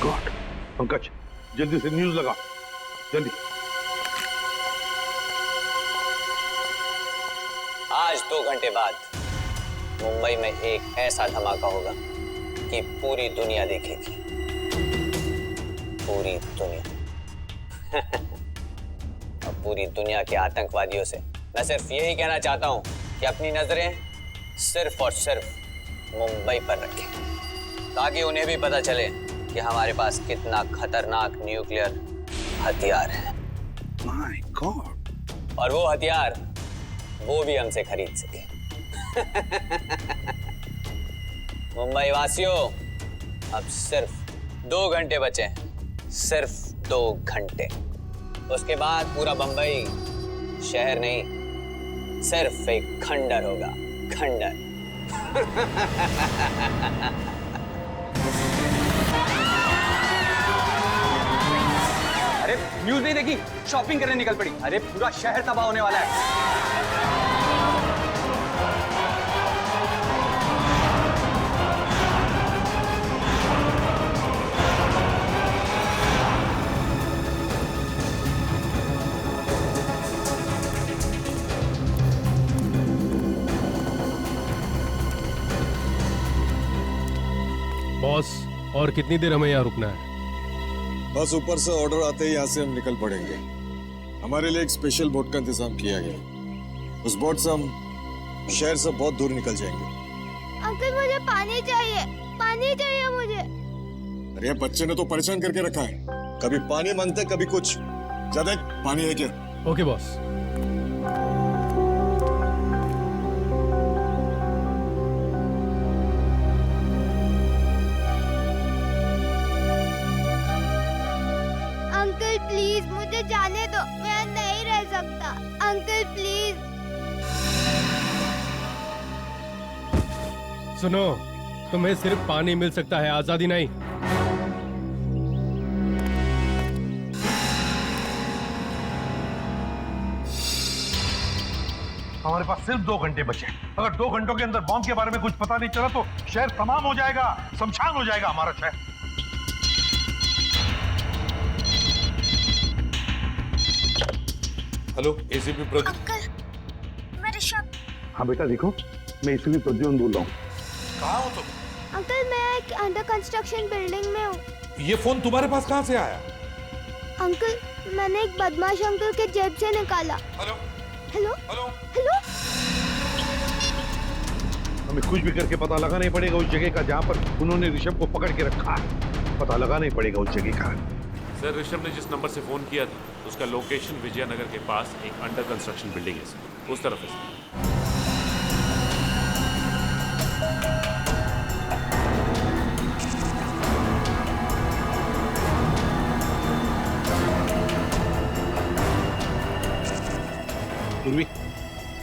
God. Pankaj जल्दी से news लगा, जल्दी। आज 2 घंटे बाद मुंबई में एक ऐसा धमाका होगा कि पूरी दुनिया देखेगी, पूरी दुनिया। और पूरी दुनिया के आतंकवादियों से मैं सिर्फ यही कहना चाहता हूं कि अपनी नजरें सिर्फ और सिर्फ मुंबई पर रखें, ताकि उन्हें भी पता चले कि हमारे पास कितना खतरनाक न्यूक्लियर हथियार है। My God. और वो हथियार वो भी हमसे खरीद सके। मुंबई वासियों, अब सिर्फ 2 घंटे बचे हैं, सिर्फ 2 घंटे। उसके बाद पूरा बंबई शहर नहीं, सिर्फ एक खंडर होगा, खंडर। अरे न्यूज नहीं देखी, शॉपिंग करने निकल पड़ी। अरे पूरा शहर तबाह होने वाला है। बॉस, और कितनी देर हमें यहाँ रुकना है? बस ऊपर से ऑर्डर आते ही यहाँ से हम निकल पड़ेंगे। हमारे लिए एक स्पेशल बोट का इंतजाम किया गया। उस बोट से हम शहर से बहुत दूर निकल जाएंगे। अंकल मुझे पानी चाहिए, पानी चाहिए मुझे। अरे बच्चे ने तो परेशान करके रखा है, कभी पानी मांगते कभी कुछ। ज्यादा पानी है क्या? Okay boss. अंकल प्लीज मुझे जाने दो, मैं नहीं रह सकता। Uncle please. सुनो, तुम्हें सिर्फ पानी मिल सकता है, आजादी नहीं। हमारे पास सिर्फ 2 घंटे बचे। अगर 2 घंटों के अंदर बॉम्ब के बारे में कुछ पता नहीं चला तो शहर तमाम हो जाएगा, शमशान हो जाएगा हमारा शहर। Hello, ACP Pradeep. अंकल मैं ऋषभ। हाँ बेटा देखो, मैं इसलिए प्रद्युम्न बोल रहा हूँ। कहाँ हो तुम? अंकल मैं एक अंडर कंस्ट्रक्शन बिल्डिंग में हूँ। ये फोन तुम्हारे पास कहाँ से आया? अंकल मैंने एक बदमाश अंकल के जेब से निकाला। Hello hello hello. हेलो। हमें कुछ भी करके पता लगाना ही पड़ेगा उस जगह का जहाँ पर उन्होंने ऋषभ को पकड़ के रखा है। पता लगाना ही पड़ेगा उस जगह का। सर, ऋषभ ने जिस नंबर से फोन किया था उसका लोकेशन विजयनगर के पास एक अंडर कंस्ट्रक्शन बिल्डिंग है सर, उस तरफ है सर। पूर्वी,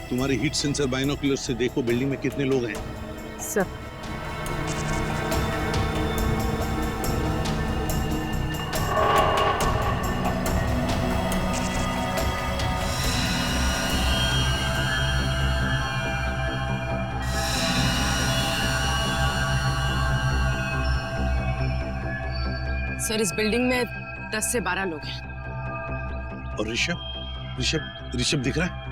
तुम्हारे हीट सेंसर बाइनोकुलर से देखो बिल्डिंग में कितने लोग हैं। सर सर इस बिल्डिंग में 10 से 12 लोग हैं। और ऋषभ ऋषभ ऋषभ दिख रहा है?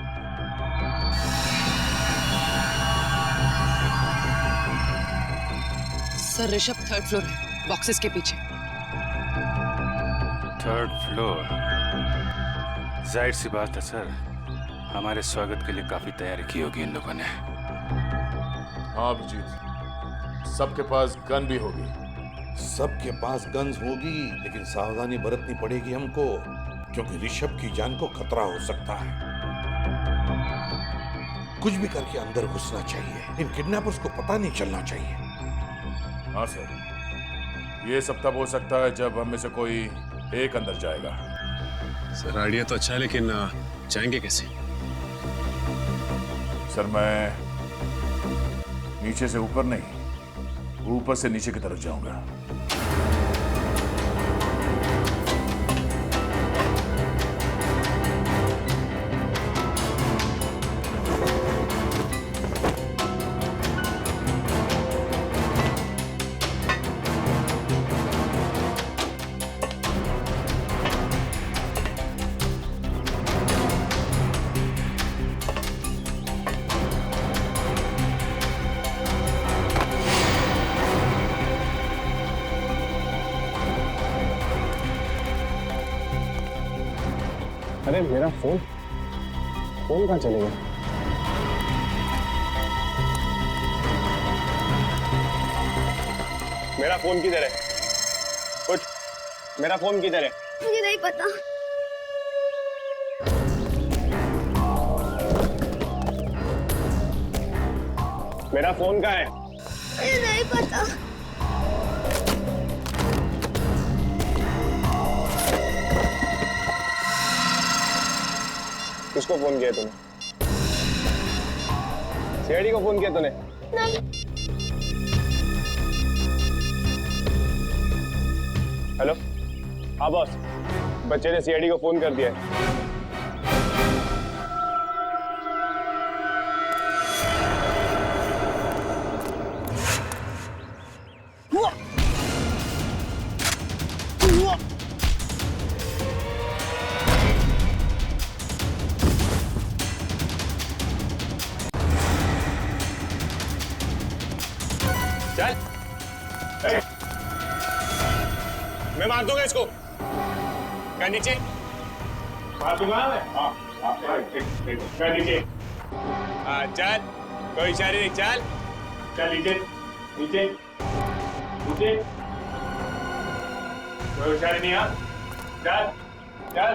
सर ऋषभ 3rd फ्लोर है, बॉक्सेस के पीछे। 3rd floor? जाहिर सी बात है सर, हमारे स्वागत के लिए काफी तैयारी की होगी इन लोगों ने। हाँ अभिजीत, सबके पास गन भी होगी। सबके पास गन्स होगी, लेकिन सावधानी बरतनी पड़ेगी हमको, क्योंकि ऋषभ की जान को खतरा हो सकता है। कुछ भी करके अंदर घुसना चाहिए, इन किडनैपर्स को पता नहीं चलना चाहिए। हाँ सर, ये सब तब हो सकता है जब हम में से कोई एक अंदर जाएगा। सर आइडिया तो अच्छा है, लेकिन जाएंगे कैसे? सर मैं नीचे से ऊपर नहीं, ऊपर से नीचे की तरफ जाऊंगा। अरे मेरा फोन कहाँ चले गया? मेरा फोन किधर है? कुछ मेरा फोन किधर है? मुझे नहीं पता। मेरा फोन कहाँ है? मुझे नहीं पता। किसको फोन किया तूने? सीआईडी को फोन किया तूने? नहीं। हेलो, हाँ बॉस, बच्चे ने सीआईडी को फोन कर दिया है। चल, मैं मार दूंगा इसको। क्या नीचे? मार दूंगा मैं। क्या नीचे? हाँ चल, कोई इशारे नहीं, चल चल नीचे नीचे नीचे, कोई इशारे नहीं। हाँ चल चल।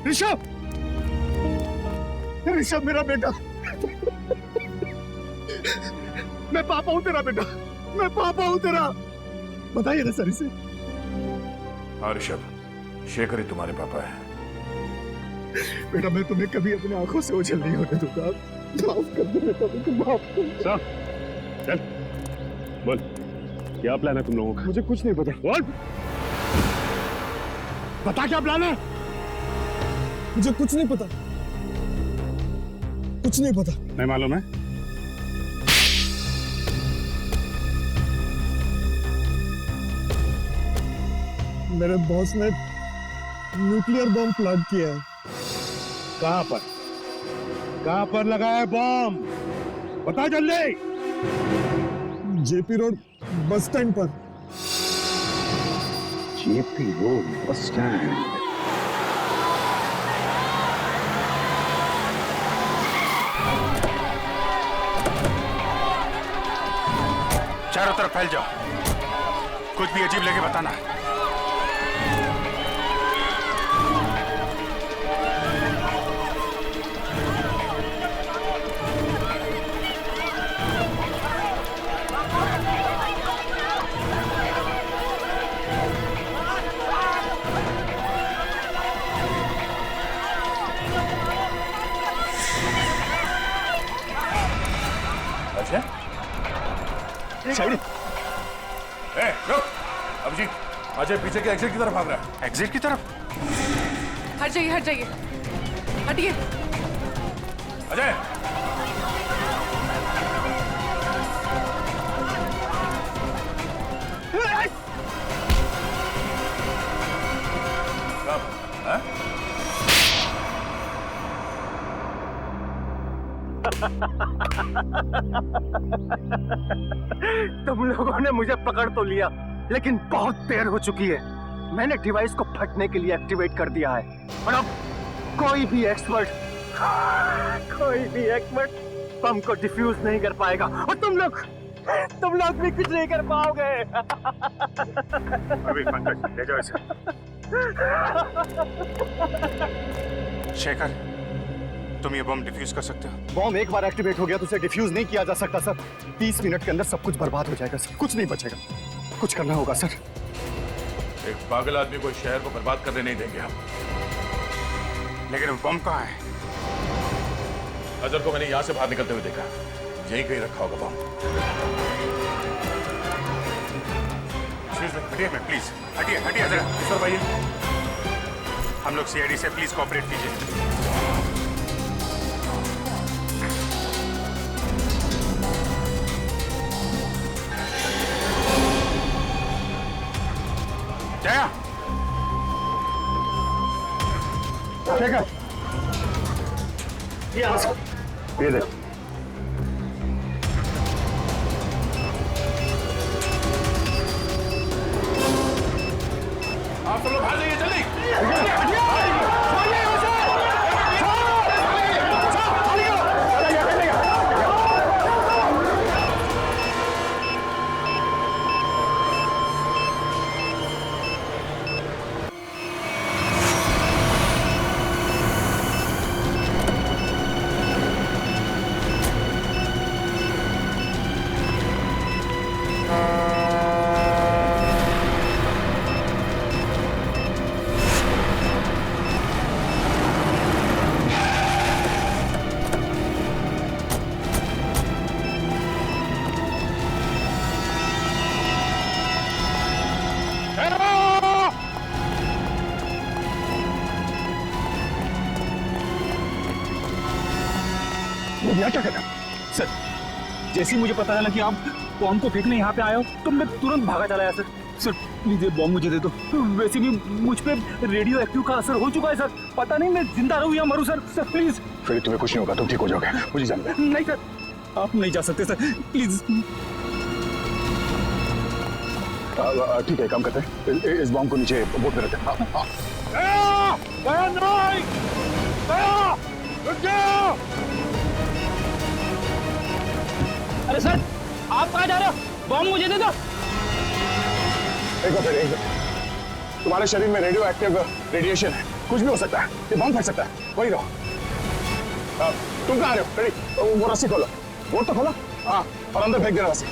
ऋषभ, ऋषभ मेरा बेटा, मैं पापा हूँ तेरा बेटा, मैं पापा हूँ तेरा। बताइए ना सर इसे। हाँ ऋषभ, शेखर ही तुम्हारे पापा है। बेटा मैं तुम्हें कभी अपनी आंखों से ओझल नहीं होने दूंगा। माफ कर दो बेटा, मुझे माफ कर। चल बोल, क्या प्लान है तुम लोगों का? मुझे कुछ नहीं पता। बोल, बता क्या प्लान है? मुझे कुछ नहीं पता, कुछ नहीं पता। नहीं मालूम है? मेरे बॉस ने न्यूक्लियर बॉम्ब प्लांट किया है। कहाँ पर? कहाँ पर लगा है बॉम्ब? बता जल्दी। जेपी रोड बस स्टैंड पर। JP road bus stand. चारों तरफ फैल जाओ। कुछ भी अजीब लगे बताना। अच्छा साइड ए, रुक। अभिजीत, अजय पीछे के एग्जिट की तरफ भाग रहा है। एग्जिट की तरफ? हट जाइए, हट जाइए, हटिए। अजय, कब? हाँ? तुम लोगों ने मुझे पकड़ तो लिया, लेकिन बहुत देर हो चुकी है। मैंने डिवाइस को फटने के लिए एक्टिवेट कर दिया है और अब कोई भी एक्सपर्ट बम को डिफ्यूज नहीं कर पाएगा और तुम लोग भी कुछ नहीं कर पाओगे। अभी पंकज ले जाओ इसे। शेखर, तुम ये बम डिफ्यूज कर सकते हो? बॉम्ब एक बार एक्टिवेट हो गया तो उसे डिफ्यूज नहीं किया जा सकता सर। 30 मिनट के अंदर सब कुछ बर्बाद हो जाएगा सर, कुछ नहीं बचेगा। कुछ करना होगा सर। एक पागल आदमी को इस शहर को बर्बाद करने नहीं देंगे हम। लेकिन वो बम कहाँ है? अजर को मैंने यहाँ से बाहर निकलते हुए देखा, यहीं कहीं रखा होगा बम। हटिए मैं प्लीज, हटिए हटिए जरा। सर भाई, हम लोग सीआईडी से प्लीज कोऑपरेट कीजिए। जया, शेखर, ये देख। आप सब लोग भाग जाइए जल्दी। यहाँ क्या करना सर? जैसे ही मुझे पता चला कि आप बॉम्ब को फेंकने यहाँ पे आए हो तो मैं तुरंत भागा चला आया सर। सर प्लीज ये बॉम्ब मुझे दे दो। वैसे भी मुझ पे रेडियो एक्टिव का असर हो चुका है सर। पता नहीं मैं जिंदा रहूँ या मरूँ सर। Sir please. फिर तुम्हें कुछ नहीं होगा, तुम ठीक हो जाओगे, मुझे जानना है। नहीं सर, आप नहीं जा सकते सर, प्लीज। ठीक है, काम करते हैं, इस बॉम्ब को नीचे बोट में रखते हैं। अरे सर, आप कहाँ जा रहे हो? बॉम्ब मुझे दे दो। एक बार तुम्हारे शरीर में रेडियो एक्टिव रेडिएशन है, कुछ भी हो सकता है, ये बॉम्ब फट सकता है, वही रहो। तुम कहाँ आ रहे हो? रेडी, वो रस्सी खोलो, वो तो खोलो। हाँ, और अंदर फेंक देना रस्सी।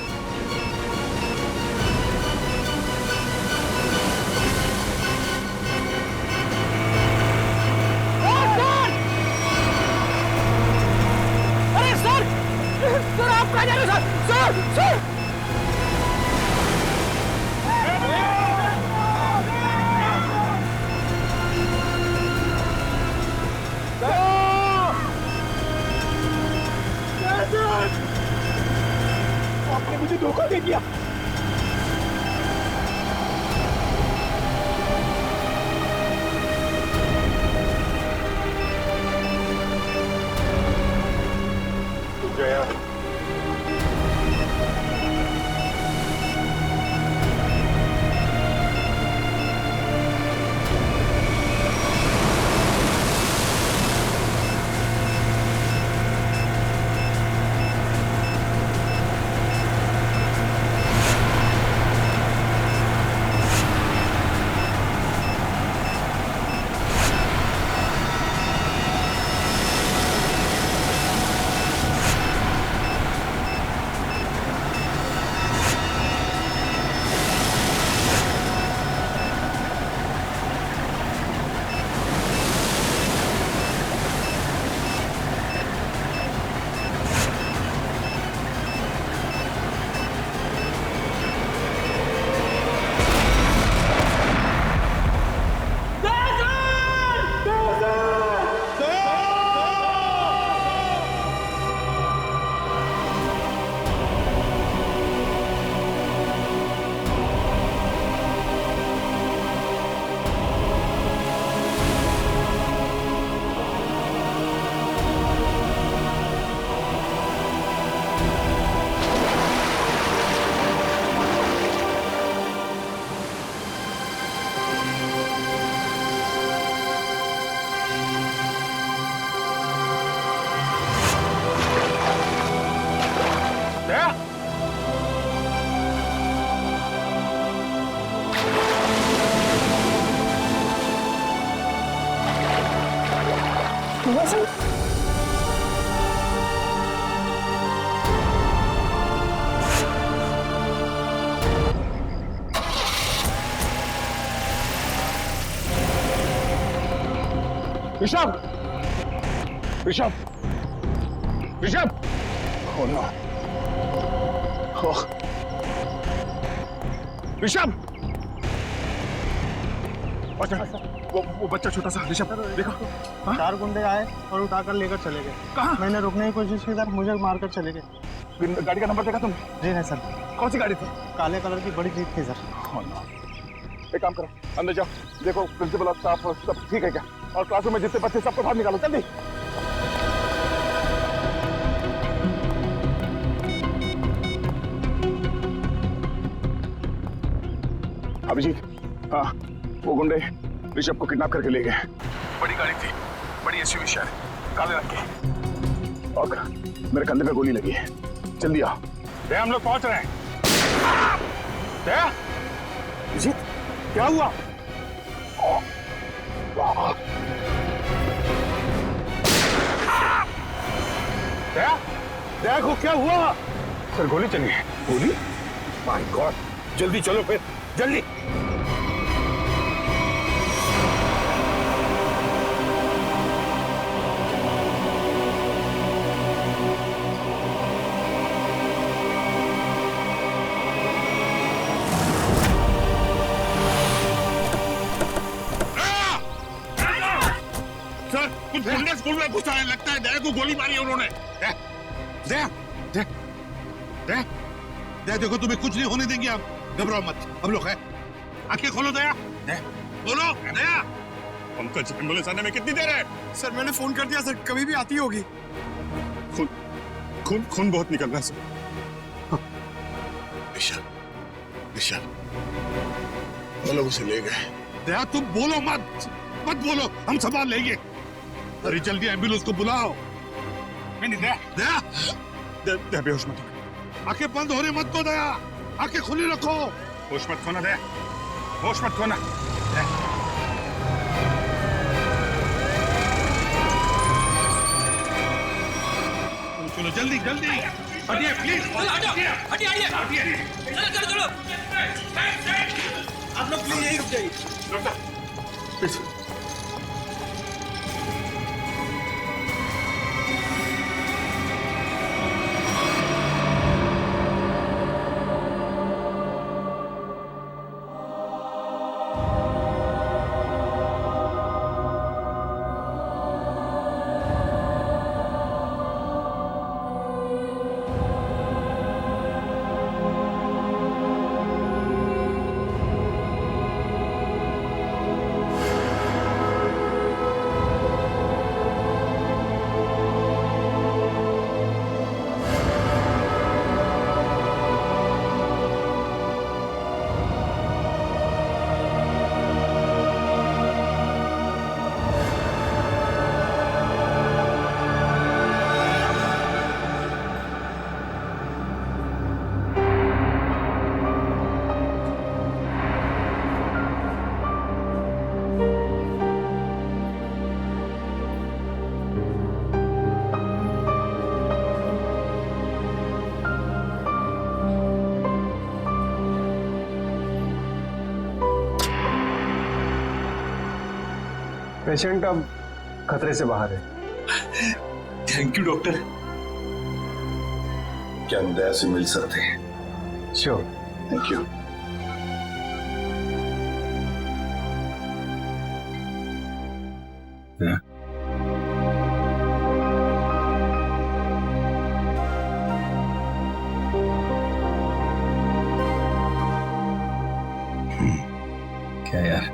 सर आप कहाँ जा रहे हो सर? सर आपने मुझे धोखा दे दिया। Jaya, Rishabh, Rishabh, Rishabh, oh no, oh, Rishabh, वो बच्चा छोटा सा ऋषभ देखो, 4 गुंडे आए और उठाकर लेकर चले गए। कहाँ? मैंने रुकने की कोशिश की सर, मुझे मारकर चले गए। गाड़ी का नंबर देखा तुम? जी नहीं सर। कौन सी गाड़ी थी? काले कलर की बड़ी जीप थी सर। oh no. एक काम करो, अंदर जाओ, देखो प्रिंसिपल और स्टाफ सब ठीक है क्या, और क्लासरूम में जितने बच्चे सबको बाहर निकालो जल्दी। अभिजीत, हाँ, वो गुंडे ऋषभ को किडनैप करके ले गए। बड़ी गाड़ी थी, बड़ी एसयूवी शायद, काले रंग की, और मेरे कंधे पे गोली लगी है। जल्दी आओ। हम लोग पहुंच रहे हैं। अभिजीत, क्या हुआ? देखो क्या हुआ? सर गोली चली है। गोली? माय गॉड, जल्दी चलो फिर, जल्दी। सर, कुछ गुंडे स्कूल में घुस आए, लगता है दया को गोली मारी है उन्होंने। दया, दया, दया, दया, देखो तुम्हें कुछ नहीं होने देंगे आप, घबराओ मत, हम लोग हैं। आंखें खोलो दया, दया, बोलो दया। पंकज, एम्बुलेंस आने में कितनी देर है? सर मैंने फोन कर दिया सर, कभी भी आती होगी। खून, खून, खून बहुत निकल रहा है सर। विशाल, विशाल, वो लोग उसे ले गए। दया तुम बोलो मत, मत बोलो, हम संभाल लेंगे। अरे जल्दी एम्बुलेंस को बुलाओ। नहीं, दया, दया, दया बेहोश मत हो। आंखें बंद होने मत दो दया, आंखें खुली रखो। होश मत खोना दया, होश मत खोना। चलो जल्दी जल्दी, हटिए प्लीज, हटिए हटिए हटिए, चलो चलो, आप लोग प्लीज यहीं रुक जाइए। पेशेंट अब खतरे से बाहर है। Thank you doctor. क्या हम दया से मिल सकते हैं? श्योर। Thank you. क्या यार,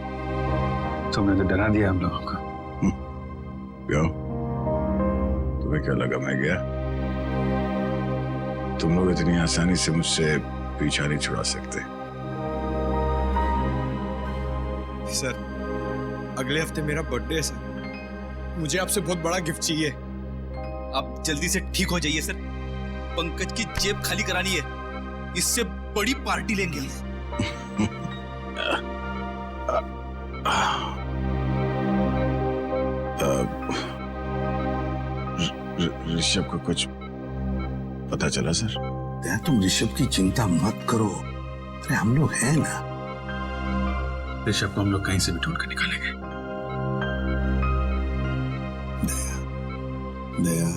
तुमने तो डरा दिया हम लोगों को। क्यों? तुम्हें क्या लगा मैं गया? तुम लोग इतनी आसानी से मुझसे पीछा नहीं छुड़ा सकते। सर, अगले हफ्ते मेरा बर्थडे है सर, मुझे आपसे बहुत बड़ा गिफ्ट चाहिए। आप जल्दी से ठीक हो जाइए सर, पंकज की जेब खाली करानी है, इससे बड़ी पार्टी लेंगे। ऋषभ को कुछ पता चला सर? दया, तुम ऋषभ की चिंता मत करो। अरे हम लोग हैं ना। ऋषभ को हम लोग कहीं से भी ढूंढ कर निकालेंगे। दया,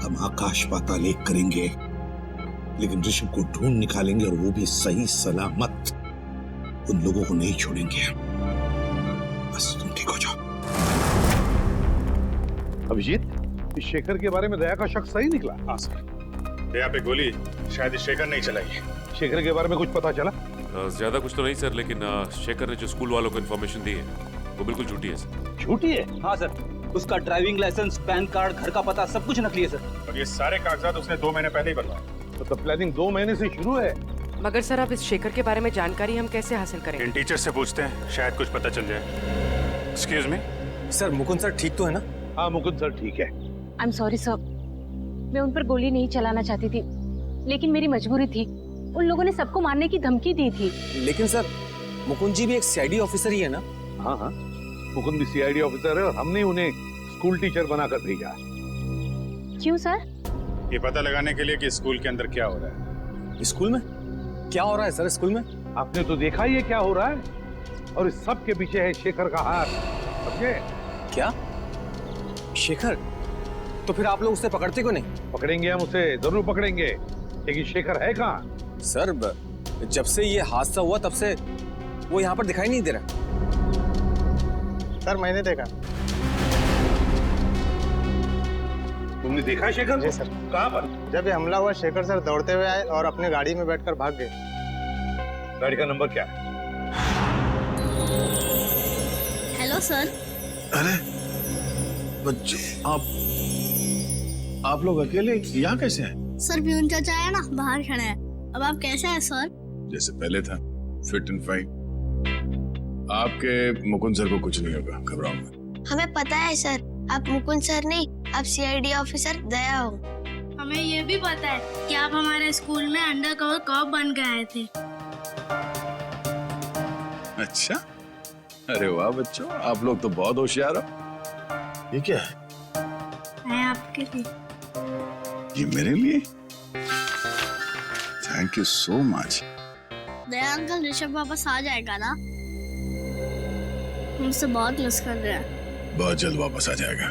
हम आकाश पाताल एक करेंगे, लेकिन ऋषभ को ढूंढ निकालेंगे, और वो भी सही सलामत। उन लोगों को नहीं छोड़ेंगे। बस तुम ठीक हो जाओ। अभिजीत, इस शेखर के बारे में दया का शक सही निकला? हाँ सर, दया पे गोली शायद शेखर नहीं चलाई। शेखर के बारे में कुछ पता चला? ज्यादा कुछ तो नहीं सर, लेकिन शेखर ने जो स्कूल वालों को इन्फॉर्मेशन दी है वो बिल्कुल झूठी है सर। झूठी है? हाँ सर, उसका ड्राइविंग लाइसेंस, पैन कार्ड, घर का पता सब कुछ नकली है सर। और ये सारे कागजात उसने 2 महीने पहले ही बनवाए। तो प्लानिंग 2 महीने से शुरू है। मगर सर, अब इस शेखर के बारे में जानकारी हम कैसे हासिल करेंगे? इन टीचर से पूछते हैं, शायद कुछ पता चल जाए। Excuse me sir, Mukund sir ठीक तो है ना? हाँ, मुकुंद सर ठीक है। आई एम सॉरी सर, मैं उन पर गोली नहीं चलाना चाहती थी, लेकिन मेरी मजबूरी थी। उन लोगों ने सबको मारने की धमकी दी थी। लेकिन सर, मुकुंद जी भी एक सीआईडी ऑफिसर ही है ना? हाँ हाँ, मुकुंद भी सीआईडी ऑफिसर है, और हमने उन्हें स्कूल टीचर बनाकर भेजा। क्यों सर? ये पता लगाने के लिए कि स्कूल के अंदर क्या हो रहा है। स्कूल में क्या हो रहा है सर? स्कूल में आपने तो देखा ही है क्या हो रहा है, और इस सब के पीछे है शेखर का हाथ। समझे? क्या? शेखर? तो फिर आप लोग उसे पकड़ते क्यों नहीं? पकड़ेंगे, हम उसे जरूर पकड़ेंगे, लेकिन शेखर है कहाँ? सर, जब से ये हादसा हुआ तब से वो यहाँ पर दिखाई नहीं दे रहा। सर, मैंने देखा। तुमने देखा शेखर? जी सर। कहाँ पर? जब ये हमला हुआ, शेखर सर दौड़ते हुए आए और अपनी गाड़ी में बैठकर भाग गए। गाड़ी का नंबर क्या है? Hello sir. अरे बच्चों, आप लोग अकेले यहाँ कैसे हैं? सर, प्यून चाचा है ना, बाहर खड़े हैं। अब आप कैसे हैं सर? जैसे पहले था, फिट एंड फाइन। आपके मुकुंद सर को कुछ नहीं होगा, घबराओ मत। हमें पता है सर, आप मुकुंद सर नहीं, आप सीआईडी ऑफिसर दया हो। हमें ये भी पता है कि आप हमारे स्कूल में अंडर कवर कॉप बन के आए थे। अच्छा, अरे वाह बच्चों, आप लोग तो बहुत होशियार हो। ये क्या है? मैं आपके लिए। ये मेरे लिए? Thank you so much. Daya uncle, Rishabh वापस आ जाएगा ना? हमसे बहुत मिस कर रहे हैं। बहुत जल्द वापस आ जाएगा,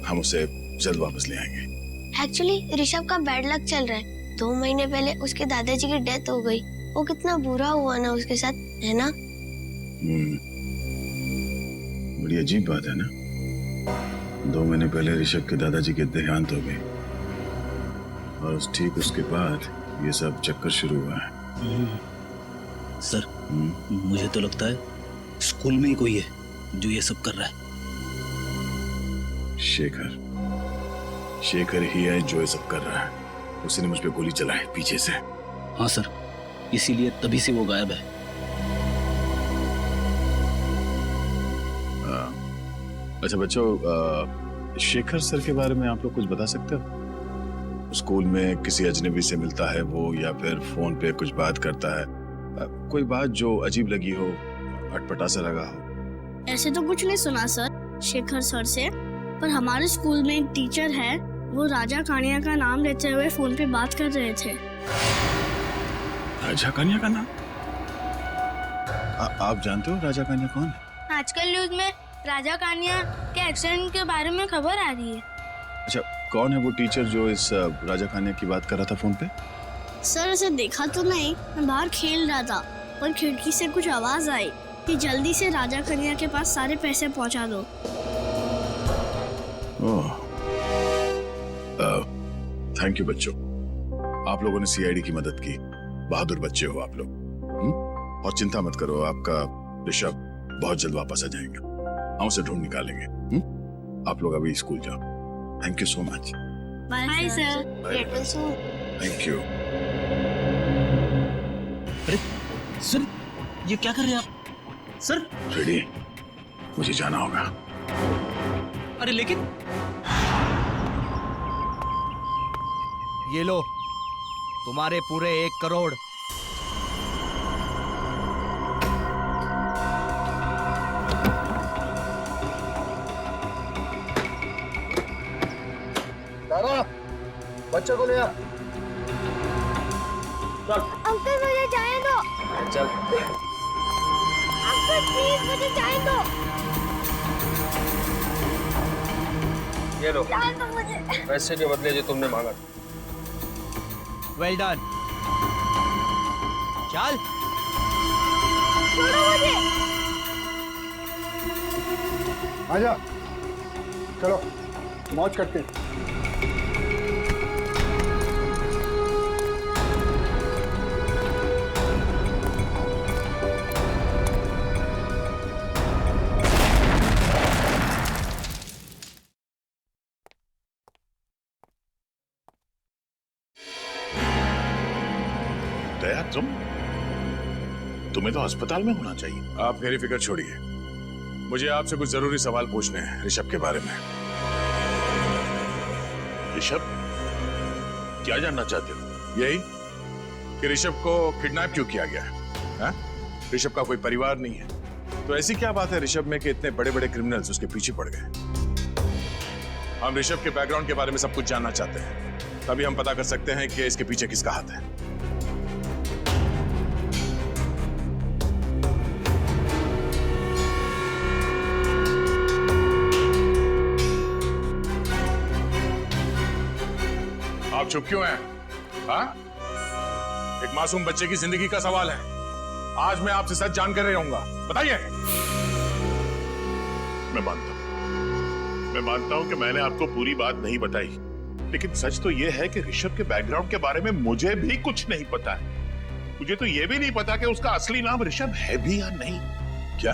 हम उसे जल्द वापस ले आएंगे। एक्चुअली ऋषभ का बैड लक चल रहा है। 2 महीने पहले उसके दादाजी की डेथ हो गई। वो कितना बुरा हुआ ना उसके साथ, है ना? बड़ी अजीब बात है ना। 2 महीने पहले ऋषभ के दादाजी के देहांत हो गए, और ठीक उसके बाद ये सब चक्कर शुरू हुआ है। सर, मुझे तो लगता है स्कूल में ही कोई है जो ये सब कर रहा है। शेखर ही है जो ये सब कर रहा है। उसी ने मुझ पे गोली चलाई पीछे से। हाँ सर, इसीलिए तभी से वो गायब है। अच्छा बच्चों, शेखर सर के बारे में आप लोग कुछ बता सकते हो? स्कूल में किसी अजनबी से मिलता है वो, या फिर फोन पे कुछ बात करता है? कोई बात जो अजीब लगी हो, अटपटा सा लगा हो? ऐसे तो कुछ नहीं सुना सर शेखर सर से, पर हमारे स्कूल में एक टीचर है, वो राजा कानिया का नाम लेते हुए फोन पे बात कर रहे थे। राजा कानिया का नाम? आप जानते हो राजा कानिया कौन है? आजकल न्यूज में राजा कानिया के एक्सीडेंट के बारे में खबर आ रही है। अच्छा, कौन है वो टीचर जो इस राजा कानिया की बात कर रहा था फोन पे? सर, उसे देखा तो नहीं, मैं बाहर खेल रहा था, पर खिड़की से कुछ आवाज आई कि जल्दी से राजा कानिया के पास सारे पैसे पहुंचा दो। थैंक यू बच्चों, आप लोगों ने सीआईडी की मदद की। बहादुर बच्चे हो आप लोग। और चिंता मत करो, आपका ऋषभ बहुत जल्द वापस आ जाएगा। हम उसे ढूंढ निकालेंगे। आप लोग अभी स्कूल जाओ। Thank you so much. Bye sir. Thank you. अरे सर, ये क्या कर रहे हैं आप? सर रेडी, मुझे जाना होगा। अरे लेकिन ये लो, तुम्हारे पूरे 1 करोड़। बच्चों को ले आ। चल अंकल मुझे जाने दो। चल अंकल प्लीज मुझे जाने दो। ये लो जाने दो मुझे। पैसे के बदले जो तुमने मांगा। Well done. चल छोड़ो मुझे। आजा, चलो मौज करते हैं। दया, तुम्हें तो अस्पताल में होना चाहिए। आप मेरी फिक्र छोड़िए, मुझे आपसे कुछ जरूरी सवाल पूछने हैं ऋषभ के बारे में। ऋषभ, क्या जानना चाहते हो? यही कि ऋषभ को किडनैप क्यों किया गया है? ऋषभ का कोई परिवार नहीं है, तो ऐसी क्या बात है ऋषभ में कि इतने बड़े बड़े क्रिमिनल्स उसके पीछे पड़ गए? हम ऋषभ के बैकग्राउंड के बारे में सब कुछ जानना चाहते हैं, तभी हम पता कर सकते हैं कि इसके पीछे किसका हाथ है। आप चुप क्यों हैं? हाँ? एक मासूम बच्चे की जिंदगी का सवाल है। आज मैं आपसे सच जानकर रहूंगा, बताइए। मैं मानता हूं कि मैंने आपको पूरी बात नहीं बताई, लेकिन सच तो यह है कि ऋषभ के बैकग्राउंड के बारे में मुझे भी कुछ नहीं पता है। मुझे तो यह भी नहीं पता कि उसका असली नाम ऋषभ है भी या नहीं। क्या?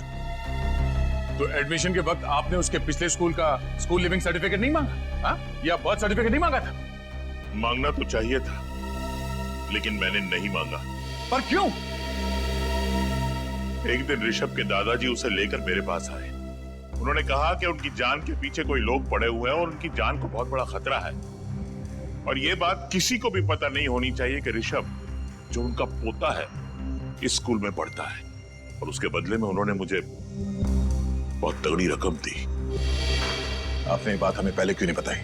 तो एडमिशन के वक्त आपने उसके पिछले स्कूल का स्कूल लिविंग सर्टिफिकेट नहीं मांगा? हाँ? या बर्थ सर्टिफिकेट नहीं मांगा था? मांगना तो चाहिए था, लेकिन मैंने नहीं मांगा। पर क्यों? एक दिन ऋषभ के दादाजी उसे लेकर मेरे पास आए। उन्होंने कहा कि उनकी जान के पीछे कोई लोग पड़े हुए हैं और उनकी जान को बहुत बड़ा खतरा है, और यह बात किसी को भी पता नहीं होनी चाहिए कि ऋषभ, जो उनका पोता है, इस स्कूल में पढ़ता है। और उसके बदले में उन्होंने मुझे बहुत तगड़ी रकम दी। आपने ये बात हमें पहले क्यों नहीं बताई?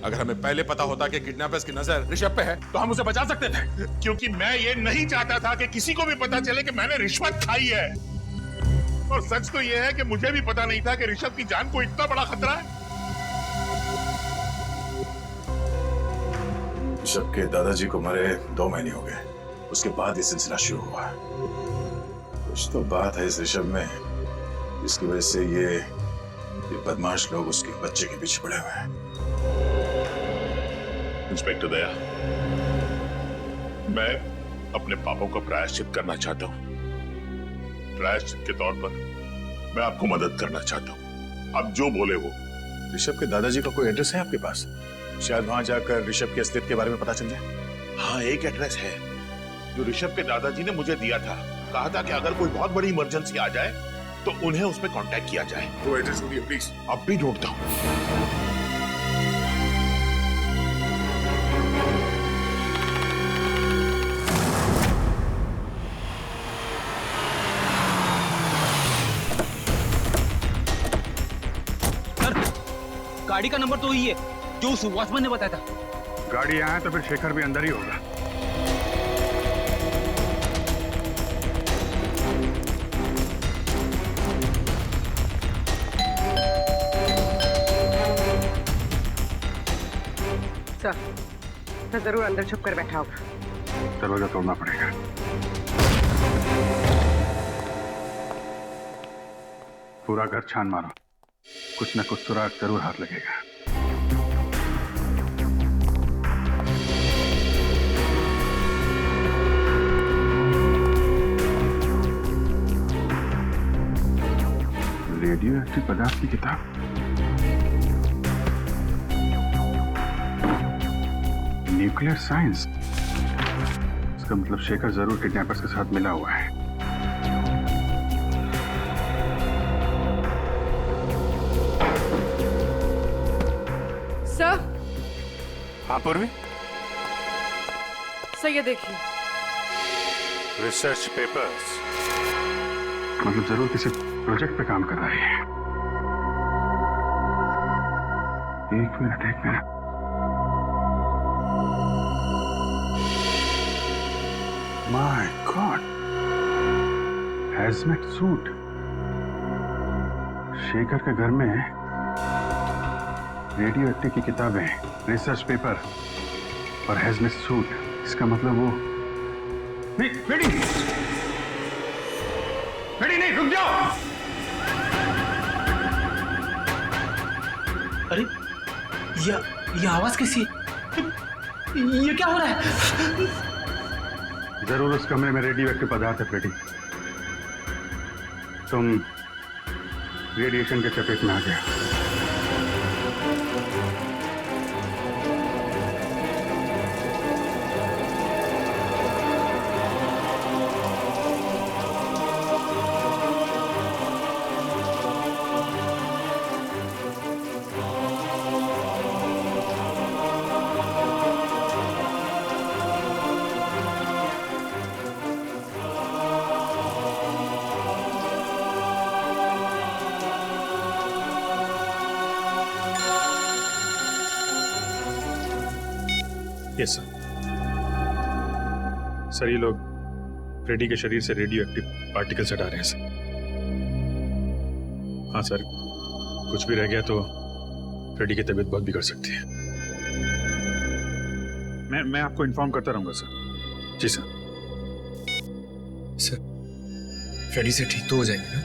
अगर हमें पहले पता होता कि किडनैपर्स की नजर ऋषभ पे है, तो हम उसे बचा सकते थे। क्योंकि मैं ये नहीं चाहता था कि किसी को भी पता चले कि मैंने रिश्वत खाई है। और सच तो ये है कि मुझे भी पता नहीं था कि ऋषभ की जान को इतना बड़ा खतरा है। ऋषभ के दादाजी को मरे 2 महीने हो गए, उसके बाद ये सिलसिला शुरू हुआ। कुछ तो बात है इस ऋषभ में, जिसकी वजह से ये बदमाश लोग उसके बच्चे के पीछे पड़े हुए हैं। इंस्पेक्टर दया, मैं अपने पापों का प्रायश्चित करना चाहता हूँ। प्रायश्चित के तौर पर मैं आपको मदद करना चाहता हूँ। आप जो बोले वो। ऋषभ के दादाजी का कोई एड्रेस है आपके पास? शायद वहां जाकर ऋषभ की असलियत के बारे में पता चल जाए। हाँ, एक एड्रेस है जो ऋषभ के दादाजी ने मुझे दिया था। कहा था कि अगर कोई बहुत बड़ी इमरजेंसी आ जाए तो उन्हें उस पर कांटेक्ट किया जाए। वो एड्रेस दीजिए प्लीज। अब भी ढूंढता हूँ। गाड़ी का नंबर तो वही है जो उस वॉचमैन ने बताया था। गाड़ी यहाँ है तो फिर शेखर भी अंदर ही होगा। सर, तो जरूर अंदर छुप कर बैठा होगा। दरवाजा तोड़ना पड़ेगा। पूरा घर छान मारो, कुछ न कुछ सुराग जरूर हाथ लगेगा। रेडियो एक्टिव पदार्थ की किताब, न्यूक्लियर साइंस। इसका मतलब शेखर जरूर किडनैपर्स के साथ मिला हुआ है। सर। हाँ पूर्वी, सर ये देखिए। Research papers. मतलब जरूर किसी प्रोजेक्ट पे काम कर रहा है। एक minute. My god, hazmat suit. Shekhar के घर में रेडियो एक्टिव की किताबें, रिसर्च पेपर और हैजमेट सूट। इसका मतलब वो बेटी नहीं, रुक जाओ। अरे ये आवाज कैसी है? ये क्या हो रहा है? जरूर उस कमरे में रेडियो एक्टिव पदार्थ है बेटी। तुम रेडिएशन के चपेट में आ गया। यस सर, ये लोग फ्रेडी के शरीर से रेडियो एक्टिव पार्टिकल्स हटा रहे हैं सर। हाँ सर, कुछ भी रह गया तो फ्रेडी की तबीयत बहुत बिगड़ सकती है। मैं आपको इन्फॉर्म करता रहूंगा सर। जी सर। सर, फ्रेडी से ठीक तो हो जाएंगे ना?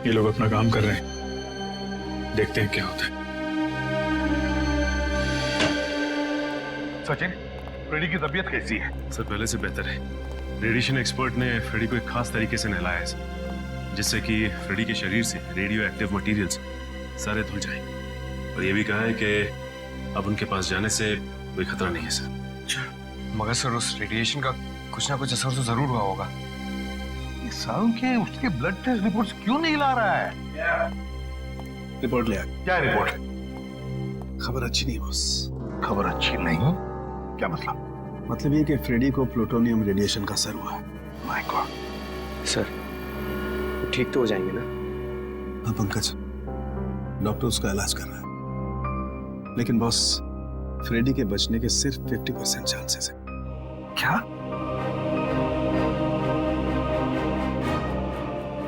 ये लोग अपना काम कर रहे हैं, देखते हैं क्या होता है। सचिन, फ्रेडी की तबीयत कैसी है? सर पहले से बेहतर है। रेडिएशन एक्सपर्ट ने फ्रेडी को एक खास तरीके से नहलाया है सर, जिससे कि फ्रेडी के शरीर से रेडियो एक्टिव मटेरियल्स सारे धुल जाएं। और ये भी कहा है कि अब उनके पास जाने से कोई खतरा नहीं है सर। मगर सर, उस रेडिएशन का कुछ ना कुछ असर तो जरूर हुआ होगा। ये सारुण के उसके ब्लड टेस्ट रिपोर्ट्स क्यों नहीं ला रहा है? रिपोर्ट ले आ। क्या रिपोर्ट? खबर अच्छी नहीं बॉस। खबर अच्छी नहीं? क्या मतलब? मतलब ये कि फ्रेडी को प्लूटोनियम रेडिएशन का असर हुआ है। My God. सर, ठीक तो हो जाएंगे ना? हाँ पंकज, डॉक्टर उसका इलाज कर रहा है, लेकिन बॉस फ्रेडी के बचने के सिर्फ 50% चांसेस है। क्या?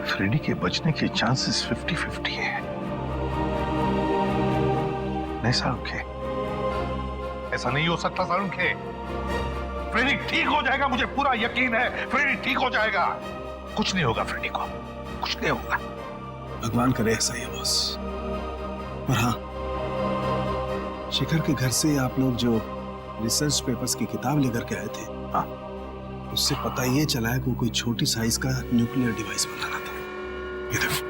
फ्रेडी के बचने के चांसेस 50-50 है? नहीं सारुण के, ऐसा नहीं हो सकता सारुण के। फ्रेडी ठीक हो जाएगा, मुझे पूरा यकीन है फ्रेडी ठीक हो जाएगा। कुछ नहीं होगा फ्रेडी को, कुछ नहीं होगा। भगवान करे ऐसा ही बॉस। और हाँ, शेखर के घर से आप लोग जो रिसर्च पेपर्स की किताब लेकर के आए थे, हाँ, उससे पता ये चला है कि कोई छोटी साइज का न्यूक्लियर डिवाइस बनाना था। ये देखो।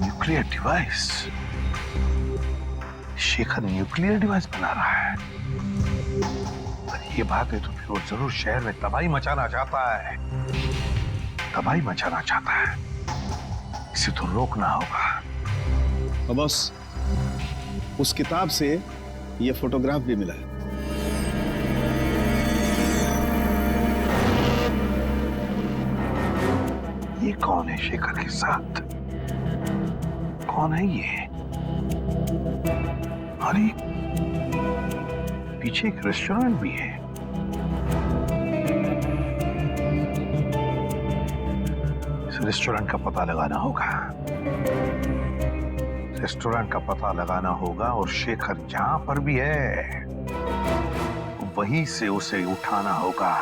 Nuclear device? Shekhar nuclear device बना रहा है। अगर ये बात है तो फिर वो जरूर शहर में तबाही मचाना चाहता है। तबाही मचाना चाहता है, इसे तो रोकना होगा। और बॉस, उस किताब से ये फोटोग्राफ भी मिला है। ये कौन है शेखर के साथ? कौन है ये? अरे पीछे एक रेस्टोरेंट भी है। इस रेस्टोरेंट का पता लगाना होगा। रेस्टोरेंट का पता लगाना होगा और शेखर जहां पर भी है वहीं से उसे उठाना होगा।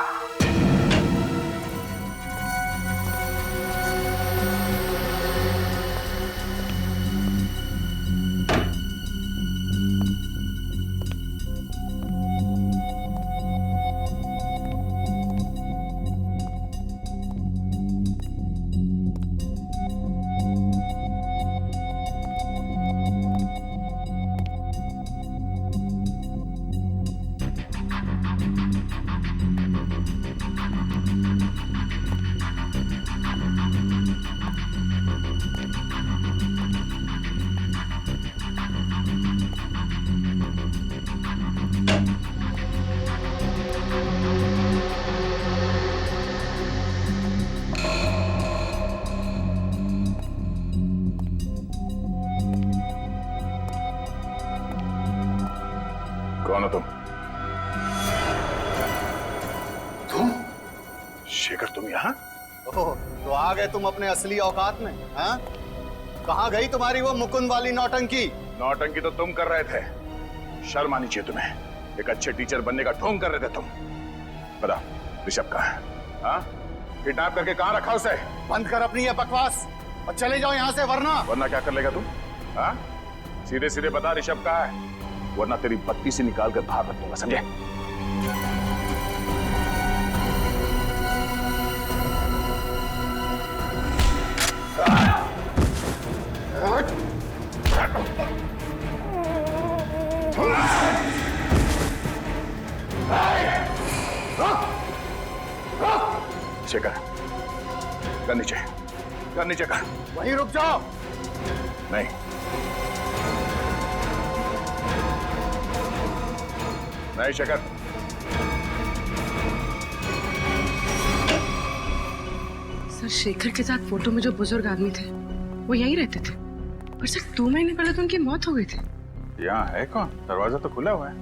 कौन हो तुम? तुम? शेखर तुम यहाँ? ओह, तो आ गए तुम अपने असली औकात में, हाँ? कहाँ गई तुम्हारी वो मुकुंद वाली नौटंकी? नौटंकी तो तुम कर रहे थे। शर्म आनी चाहिए तुम्हें। एक अच्छे टीचर बनने का ढोंग कर रहे थे तुम। बता, ऋषभ कहाँ है? हाँ? किडनैप करके कहाँ रखा उसे? बंद कर अपनी ये बकवास और चले जाओ यहाँ से, वरना क्या कर लेगा तू? हाँ? सीधे सीधे बता ऋषभ कहाँ है, वरना तेरी बत्ती से निकाल कर बाहर रख दूंगा, समझे? शेखर, कर नीचे कर। वहीं रुक जाओ। नहीं, शेखर। सर, शेखर के साथ फोटो में जो बुजुर्ग आदमी थे वो यहीं रहते थे, पर सर 2 महीने पहले तो उनकी मौत हो गई थी। यहाँ है कौन? दरवाजा तो खुला हुआ है।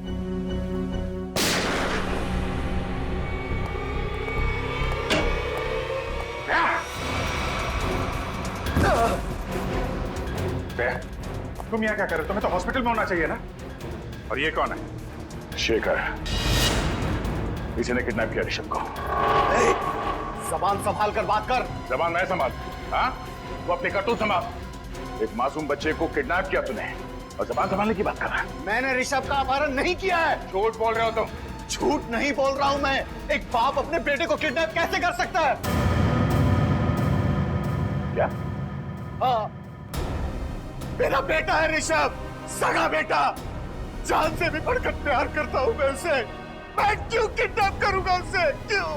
तुम यहाँ क्या कर रहे हो? तुम्हें तो हॉस्पिटल में होना चाहिए ना। और ये कौन है? शेखर। इसी ने किडनैप किया ऋषभ को। जबान संभाल कर बात कर। जबान मैं संभाल? हाँ? वो अपनी करतूत संभाल। एक मासूम बच्चे को किडनैप किया तूने और जबान संभालने की बात कर रहा है। मैंने ऋषभ का अपहरण नहीं किया है। झूठ बोल रहे हो तुम। झूठ नहीं बोल रहा हूं मैं। एक बाप अपने बेटे को किडनैप कैसे कर सकता है? क्या? हाँ, मेरा बेटा है ऋषभ, सगा बेटा। जान से भी बढ़कर प्यार करता हूं मैं उसे। मैं क्यों किडनैप करूंगा उसे? क्यों?